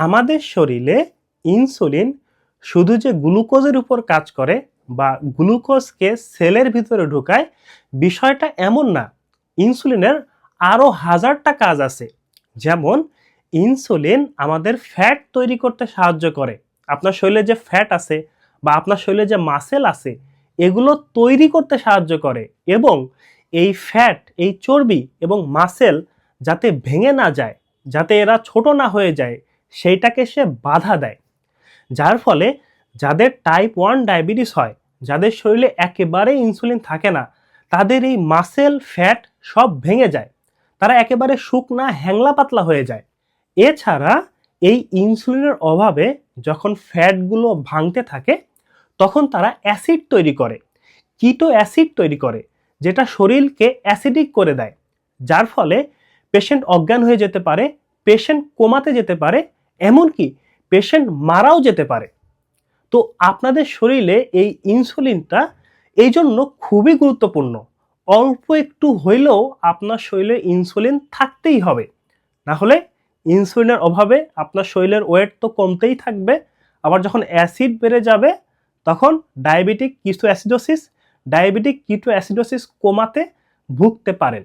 আমাদের শরীরে ইনসুলিন শুধু যে গ্লুকোজের উপর কাজ করে বা গ্লুকোজকে সেলের ভিতরে ঢোকায়, বিষয়টা এমন না। ইনসুলিনের আরও হাজারটা কাজ আছে। যেমন ইনসুলিন আমাদের ফ্যাট তৈরি করতে সাহায্য করে। আপনার শরীরে যে ফ্যাট আছে বা আপনার শরীরে যে মাসেল আছে, এগুলো তৈরি করতে সাহায্য করে এবং এই ফ্যাট, এই চর্বি এবং মাসেল যাতে ভেঙে না যায়, যাতে এরা ছোট না হয়ে যায়, সেইটাকে সে বাধা দেয়। যার ফলে যাদের টাইপ 1 ডায়াবেটিস হয়, যাদের শরীরে একেবারে ইনসুলিন থাকে না, তাদের এই মাসেল ফ্যাট সব ভেঙে যায়। তারা একেবারে শুকনা হ্যাংলা পাতলা হয়ে যায়। এছাড়া এই ইনসুলিনের অভাবে যখন ফ্যাটগুলো ভাঙতে থাকে, তখন তারা অ্যাসিড তৈরি করে, কিটো অ্যাসিড তৈরি করে, যেটা শরীরকে অ্যাসিডিক করে দেয়। যার ফলে পেশেন্ট অজ্ঞান হয়ে যেতে পারে, পেশেন্ট কোমাতে যেতে পারে, এমনকি পেশেন্ট মারাও যেতে পারে। তো আপনাদের শরীরে এই ইনসুলিনটা এই জন্য খুবই গুরুত্বপূর্ণ। অল্প একটু হইলেও আপনার শরীরে ইনসুলিন থাকতেই হবে, না হলে ইনসুলিনের অভাবে আপনার শরীরের ওয়েট তো কমতেই থাকবে। আবার যখন অ্যাসিড বেড়ে যাবে, তখন ডায়াবেটিক কিটোঅ্যাসিডোসিস কোমাতে ভুগতে পারেন।